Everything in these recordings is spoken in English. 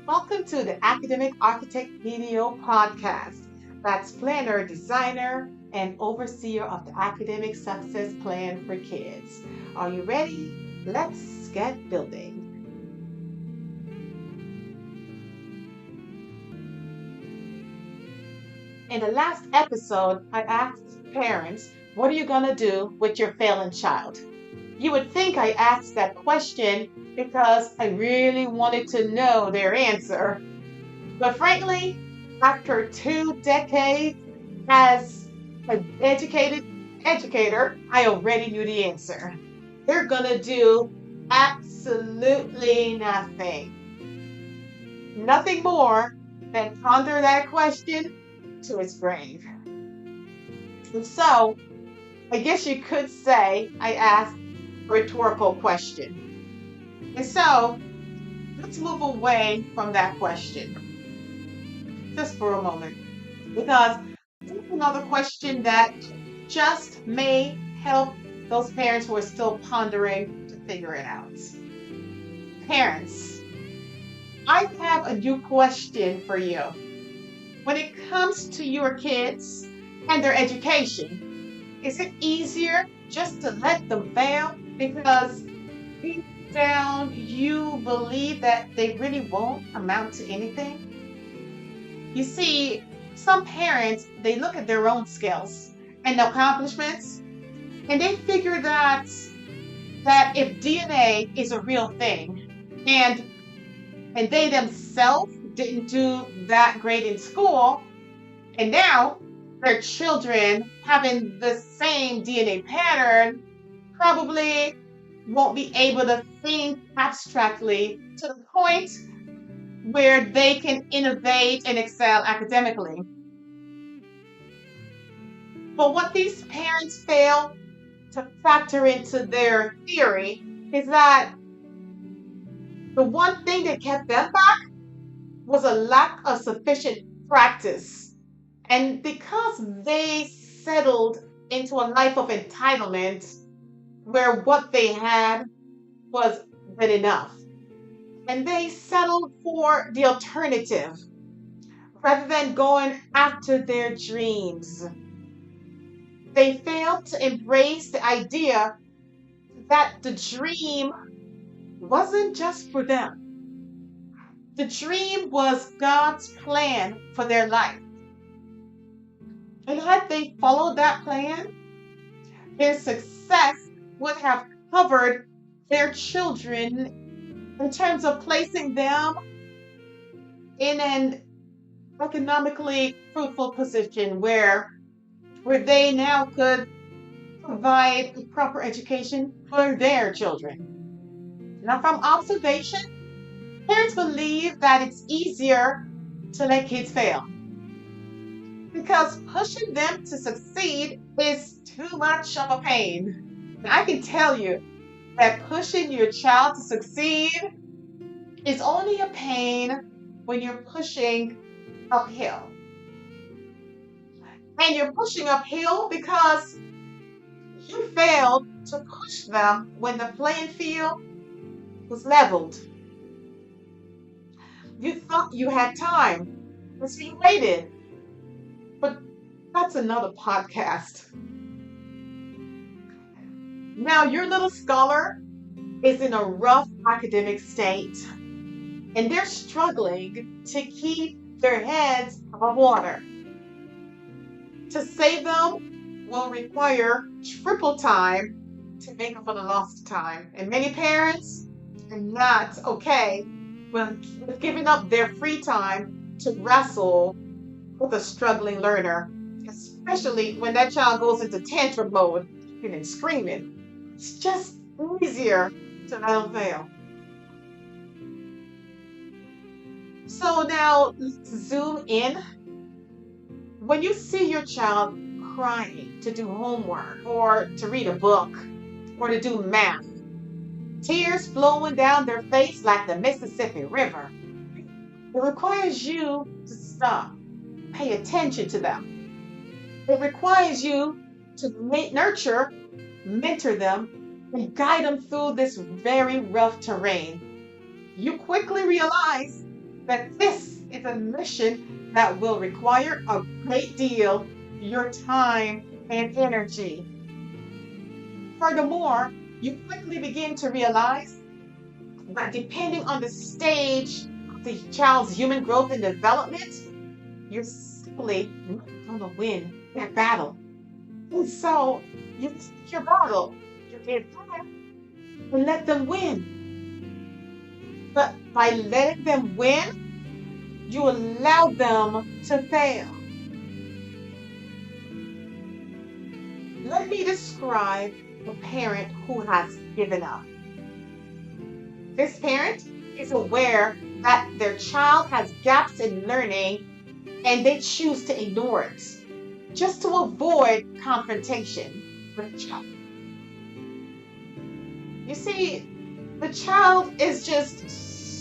Welcome to the Academic Architect Video Podcast. That's planner, designer, and overseer of the academic success plan for kids. Are you ready? Let's get building. In the last episode, I asked parents, what are you going to do with your failing child? You would think I asked that question because I really wanted to know their answer. But frankly, after 2 decades as an educated educator, I already knew the answer. They're going to do absolutely nothing. Nothing more than ponder that question to its grave. And so, I guess you could say I asked a rhetorical question. And so, let's move away from that question just for a moment, because there's another question that just may help those parents who are still pondering to figure it out. Parents, I have a new question for you. When it comes to your kids and their education, is it easier just to let them fail because deep down you believe that they really won't amount to anything? You see, some parents, they look at their own skills and accomplishments, and they figure that if DNA is a real thing and they themselves didn't do that great in school, and now their children having the same DNA pattern probably won't be able to think abstractly to the point where they can innovate and excel academically. But what these parents fail to factor into their theory is that the one thing that kept them back was a lack of sufficient practice. And because they settled into a life of entitlement where what they had was good enough, and they settled for the alternative rather than going after their dreams, they failed to embrace the idea that the dream wasn't just for them. The dream was God's plan for their life. And had they followed that plan, their success would have covered their children in terms of placing them in an economically fruitful position where they now could provide a proper education for their children. Now, from observation, parents believe that it's easier to let kids fail because pushing them to succeed is too much of a pain. And I can tell you that pushing your child to succeed is only a pain when you're pushing uphill. And you're pushing uphill because you failed to push them when the playing field was leveled. You thought you had time, and so you waited. But that's another podcast. Now, your little scholar is in a rough academic state, and they're struggling to keep their heads above water. To save them will require triple time to make up for the lost time. And many parents are not okay with giving up their free time to wrestle with a struggling learner, especially when that child goes into tantrum mode and screaming. It's just easier to let them fail. So now let's zoom in. When you see your child crying to do homework or to read a book or to do math, tears flowing down their face like the Mississippi River, it requires you to stop, pay attention to them. It requires you to nurture, mentor them, and guide them through this very rough terrain. You quickly realize that this is a mission that will require a great deal of your time and energy. Furthermore, you quickly begin to realize that depending on the stage of the child's human growth and development, you're simply not going to win that battle. And so you take your battle, you get back and let them win. But by letting them win, you allow them to fail. Let me describe a parent who has given up. This parent is aware that their child has gaps in learning and they choose to ignore it just to avoid confrontation with the child. You see, the child is just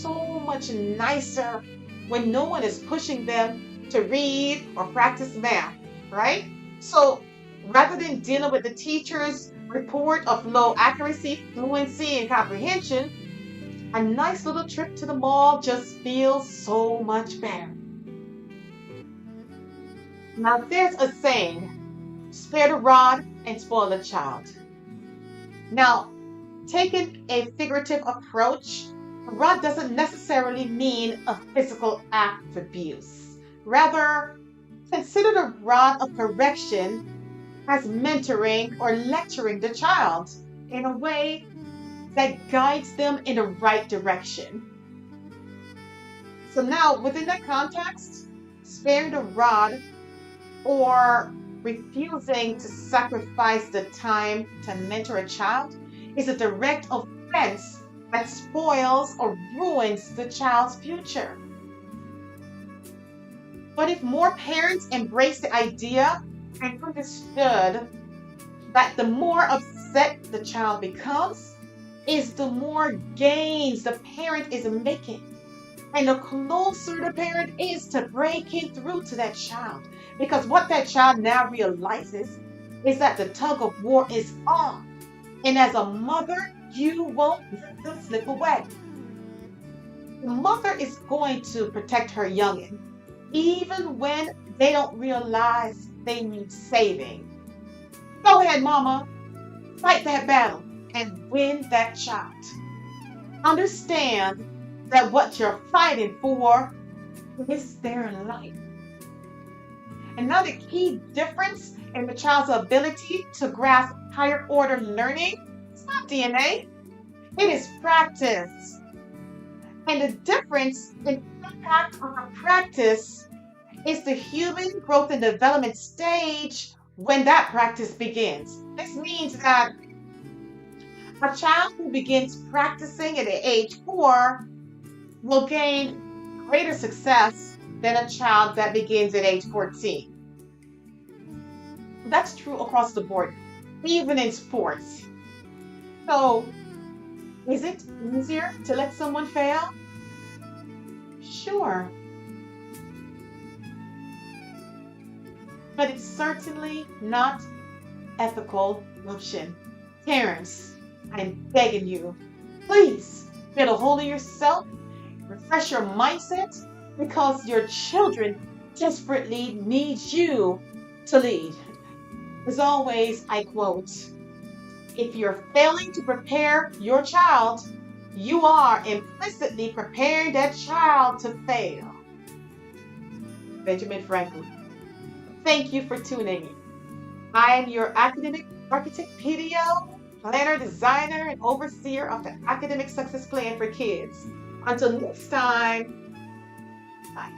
so much nicer when no one is pushing them to read or practice math, right? So rather than dealing with the teacher's report of low accuracy, fluency, and comprehension, a nice little trip to the mall just feels so much better. Now, there's a saying, spare the rod and spoil the child. Now, taking a figurative approach, a rod doesn't necessarily mean a physical act of abuse. Rather, consider the rod of correction as mentoring or lecturing the child in a way that guides them in the right direction. So now, within that context, sparing the rod or refusing to sacrifice the time to mentor a child is a direct offense that spoils or ruins the child's future. But if more parents embrace the idea and understood that the more upset the child becomes, is the more gains the parent is making. And the closer the parent is to breaking through to that child. Because what that child now realizes is that the tug of war is on. And as a mother, you won't let them slip away. The mother is going to protect her youngin, even when they don't realize they need saving. Go ahead, mama. Fight that battle and win that child. Understand that what you're fighting for is their life. And now the key difference in the child's ability to grasp higher order learning is not DNA, it is practice. And the difference in impact on practice is the human growth and development stage when that practice begins. This means that a child who begins practicing at age 4 will gain greater success than a child that begins at age 14. That's true across the board, even in sports. So, is it easier to let someone fail? Sure. But it's certainly not ethical option. Parents, I'm begging you, please get a hold of yourself, refresh your mindset, because your children desperately need you to lead. As always, I quote, if you're failing to prepare your child, you are implicitly preparing that child to fail. Benjamin Franklin. Thank you for tuning in. I am your academic architect, PDO, planner, designer, and overseer of the Academic Success Plan for Kids. Until next time, bye.